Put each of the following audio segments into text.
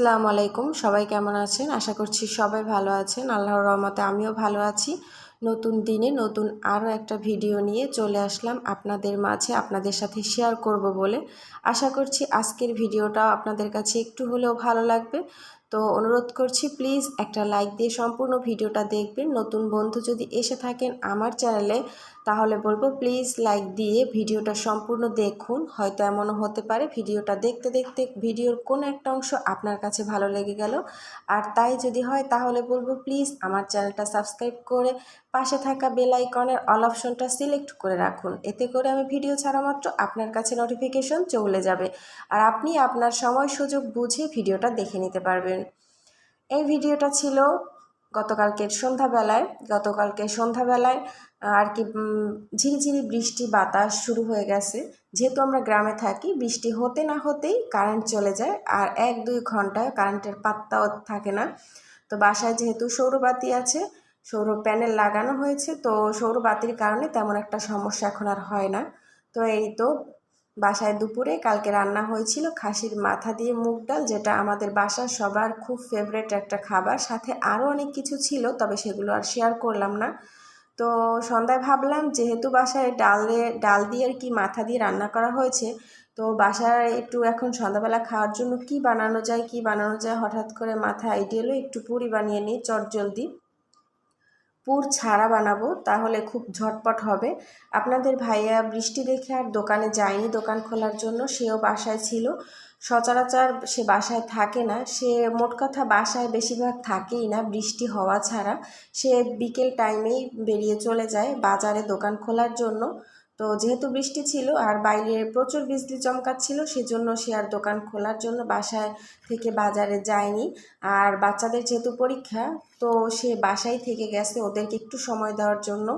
আসসালামু আলাইকুম। সবাই কেমন আছেন? আশা করছি সবাই ভালো আছেন। আল্লাহর রহমতে আমিও ভালো আছি। নতুন দিনে নতুন আরও একটা ভিডিও নিয়ে চলে আসলাম আপনাদের মাঝে, আপনাদের সাথে শেয়ার করব বলে। আশা করছি আজকের ভিডিওটা আপনাদের কাছে একটু হলেও ভালো লাগবে। তো অনুরোধ করছি প্লিজ একটা লাইক দিয়ে সম্পূর্ণ ভিডিওটা দেখবেন। নতুন বন্ধু যদি এসে থাকেন আমার চ্যানেলে তাহলে বলবো প্লিজ লাইক দিয়ে ভিডিওটা সম্পূর্ণ দেখুন। হয়তো এমনও হতে পারে ভিডিওটা দেখতে দেখতে ভিডিওর কোনো একটা অংশ আপনার কাছে ভালো লেগে গেল, আর তাই যদি হয় তাহলে বলবো প্লিজ আমার চ্যানেলটা সাবস্ক্রাইব করে পাশে থাকা বেল আইকনের অল অপশনটা সিলেক্ট করে রাখুন। এতে করে আমি ভিডিও ছাড়া মাত্র আপনার কাছে নোটিফিকেশন চলে যাবে, আর আপনি আপনার সময় সুযোগ বুঝে ভিডিওটা দেখে নিতে পারবেন। এই ভিডিওটা ছিল গতকালকে সন্ধ্যাবেলায় আর কি ঝিরিঝিরি বৃষ্টি বাতাস শুরু হয়ে গেছে। যেহেতু আমরা গ্রামে থাকি, বৃষ্টি হতে না হতেই কারেন্ট চলে যায়, আর 1-2 ঘন্টায় কারেন্টের পাত্তাও থাকে না। তো বাসায় যেহেতু সৌরবাতি আছে, সৌর প্যানেল লাগানো হয়েছে, তো সৌরবাতির কারণে তেমন একটা সমস্যা এখন আর হয় না। তো এই তো বাসায় দুপুরে কালকে রান্না হয়েছিল খাসির মাথা দিয়ে মুগ ডাল, যেটা আমাদের বাসার সবার খুব ফেভারেট একটা খাবার। সাথে আরও অনেক কিছু ছিল, তবে সেগুলো আর শেয়ার করলাম না। তো সন্ধ্যায় ভাবলাম যেহেতু বাসায় ডাল দিয়ে আর কি মাথা দিয়ে রান্না করা হয়েছে, তো বাসায় একটু এখন সন্ধ্যাবেলা খাওয়ার জন্য কি বানানো যায় হঠাৎ করে মাথায় আইডিয়া এলো একটু পুরি বানিয়ে নিই চটজলদি। পুর ছাড়া বানাবো, তাহলে খুব ঝটপট হবে। আপনাদের ভাইয়া বৃষ্টি দেখে আর দোকানে যায়নি দোকান খোলার জন্য, সেও বাসায় ছিল। সচরাচর সে বাসায় থাকে না, সে মোট কথা বাসায় বেশিরভাগ থাকেই না বৃষ্টি হওয়া ছাড়া। সে বিকেল টাইমেই বেরিয়ে চলে যায় বাজারে দোকান খোলার জন্য। তো যেহেতু বৃষ্টি ছিল আর বাইরে প্রচুর বিজলি চমকাচ্ছিল, সেজন্য সে আর দোকান খোলার জন্য বাসায় থেকে বাজারে যায়নি। আর বাচ্চাদের যেহেতু পরীক্ষা, তো সে বাসায় থেকে গেছে ওদেরকে একটু সময় দেওয়ার জন্য।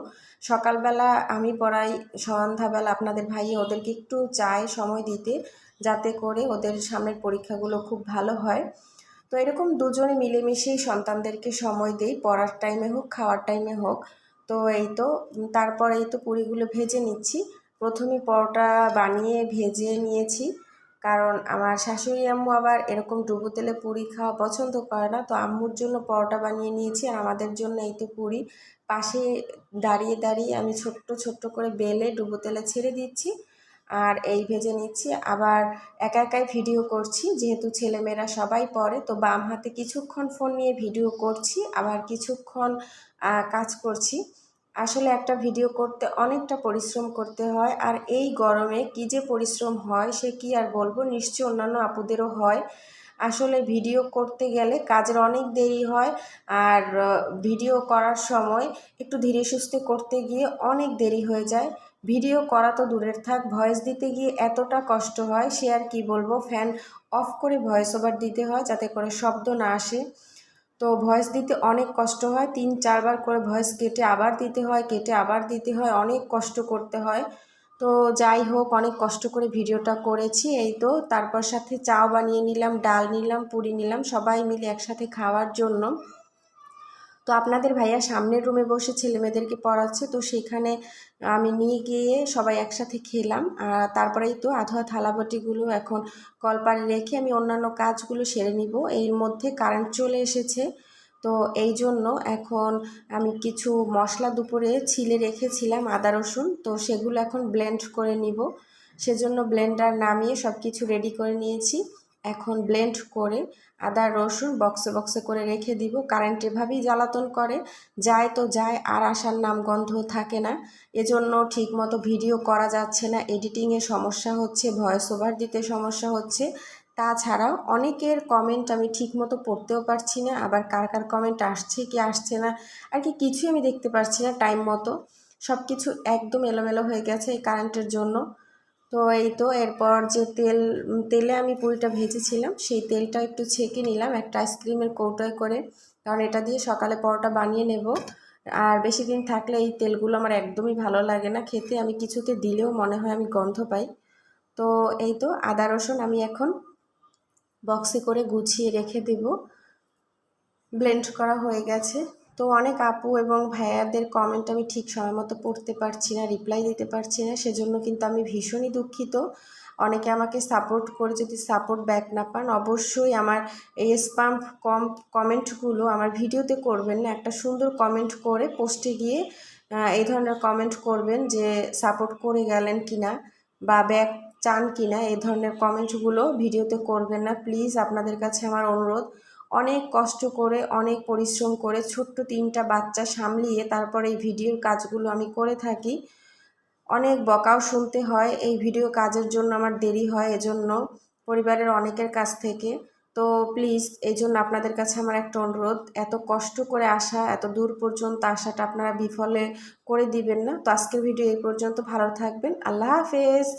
সকালবেলা আমি পড়াই, সন্ধ্যাবেলা আপনাদের ভাইয়া ওদেরকে একটু চায় সময় দিতে, যাতে করে ওদের সামনের পরীক্ষাগুলো খুব ভালো হয়। তো এরকম দুজনে মিলেমিশেই সন্তানদেরকে সময় দেই, পড়ার টাইমে হোক খাওয়ার টাইমে হোক। তো এই তো তারপর এই তো পুরিগুলো ভেজে নিচ্ছি। প্রথমে পরোটা বানিয়ে ভেজে নিয়েছি, কারণ আমার শাশুড়ি আম্মু আবার এরকম ডুবো তেলে পুরি খাওয়া পছন্দ করে না। তো আম্মুর জন্য পরোটা বানিয়ে নিয়েছি, আর আমাদের জন্য এই তো পুরি। পাশে দাঁড়িয়ে দাঁড়িয়ে আমি ছোট্ট ছোট্ট করে বেলে ডুবো তেলে ছেড়ে দিচ্ছি, আর এই ভেজে নিচ্ছি। আবার একা একাই ভিডিও করছি, যেহেতু ছেলেমেয়েরা সবাই পড়ে, তো বাম হাতে কিছুক্ষণ ফোন নিয়ে ভিডিও করছি, আবার কিছুক্ষণ কাজ করছি। আসলে একটা ভিডিও করতে অনেকটা পরিশ্রম করতে হয়, আর এই গরমে কী যে পরিশ্রম হয় সে কি আর বলবো, নিশ্চয়ই অন্যান্য আপুদেরও হয়। আসলে ভিডিও করতে গেলে কাজের অনেক দেরি হয়, আর ভিডিও করার সময় একটু ধীরে সুস্থে করতে গিয়ে অনেক দেরি হয়ে যায়। ভিডিও করা তো দূরের থাক, ভয়েস দিতে গিয়ে এতটা কষ্ট হয় সে আর কি বলবো। ফ্যান অফ করে ভয়েস ওভার দিতে হয় যাতে করে শব্দ না আসে। তো ভয়েস দিতে অনেক কষ্ট হয়, 3-4 বার করে ভয়েস কেটে আবার দিতে হয়, অনেক কষ্ট করতে হয়। তো যাই হোক, অনেক কষ্ট করে ভিডিওটা করেছি। এই তো তারপর সাথে চাও বানিয়ে নিলাম, ডাল নিলাম, পুরি নিলাম, সবাই মিলে একসাথে খাওয়ার জন্য। তো আপনাদের ভাইয়া সামনের রুমে বসে ছেলেমেয়েদেরকে পড়াচ্ছে, তো সেখানে আমি নিয়ে গিয়ে সবাই একসাথে খেলাম। আর তারপরেই তো আধোয়া থালাবাটিগুলো এখন কলপারে রেখে আমি অন্যান্য কাজগুলো সেরে নিব। এর মধ্যে কারেন্ট চলে এসেছে, তো এই জন্য এখন আমি কিছু মশলা দুপুরে ছিলে রেখেছিলাম আদা রসুন, তো সেগুলো এখন ব্লেন্ড করে নিব। সেজন্য ব্লেন্ডার নামিয়ে সব কিছু রেডি করে নিয়েছি। এখন ব্লেন্ড করে আদা রসুন বক্সে বক্সে করে রেখে দিব। কারেন্ট এভাবেই জ্বালাতন করে, যায় তো যায়, আর আসার নাম গন্ধ থাকে না। এজন্য ঠিকমতো ভিডিও করা যাচ্ছে না, এডিটিংয়ে সমস্যা হচ্ছে, ভয়েস ওভার দিতে সমস্যা হচ্ছে। তাছাড়াও অনেকের কমেন্ট আমি ঠিকমতো পড়তেও পারছি না, আবার কার কার কমেন্ট আসছে কি আসছে না আর কি কিছুই আমি দেখতে পারছি না টাইম মতো। সব কিছু একদম এলোমেলো হয়ে গেছে এই কারেন্টের জন্য। তো এই তো এরপর যে তেলে আমি পুরিটা ভেজেছিলাম সেই তেলটা একটু ছেঁকে নিলাম একটা আইসক্রিমের কৌটোয় করে, কারণ এটা দিয়ে সকালে পরোটা বানিয়ে নেব। আর বেশি দিন থাকলে এই তেলগুলো আমার একদমই ভালো লাগে না খেতে, আমি কিছুতে দিলেও মনে হয় আমি গন্ধ পাই। তো এই তো আদা রসুন আমি এখন বক্সে করে গুছিয়ে রেখে দেব। ব্লেন্ড করা হয়ে গেছে। তো অনেক আপু এবং ভাইয়াদের কমেন্ট আমি ঠিক সময় মতো পড়তে পারছি না, রিপ্লাই দিতে পারছি না, সেজন্য কিন্তু আমি ভীষণই দুঃখিত। অনেকে আমাকে সাপোর্ট করে, যদি সাপোর্ট ব্যাক না পান অবশ্যই আমার এই স্প্যাম কমেন্টগুলো আমার ভিডিওতে করবেন না, একটা সুন্দর কমেন্ট করে পোস্টে গিয়ে এই ধরনের কমেন্ট করবেন যে সাপোর্ট করে গেলেন কিনা বা ব্যাক চান কিনা, এই ধরনের কমেন্টগুলো ভিডিওতে করবেন না প্লিজ, আপনাদের কাছে আমার অনুরোধ। অনেক কষ্ট করে, অনেক পরিশ্রম করে ছোট্ট 3টা বাচ্চা সামলিয়ে তারপর এই ভিডিওর কাজগুলো আমি করে থাকি। অনেক বকাও শুনতে হয়, এই ভিডিও কাজের জন্য আমার দেরি হয় এজন্য পরিবারের অনেকের কাছ থেকে। তো প্লিজ এই জন্য আপনাদের কাছে আমার একটা অনুরোধ, এত কষ্ট করে আসা, এত দূর পর্যন্ত আসাটা আপনারা বিফলে করে দিবেন না। তো আজকের ভিডিও এই পর্যন্ত, ভালো থাকবেন, আল্লাহ হাফেজ।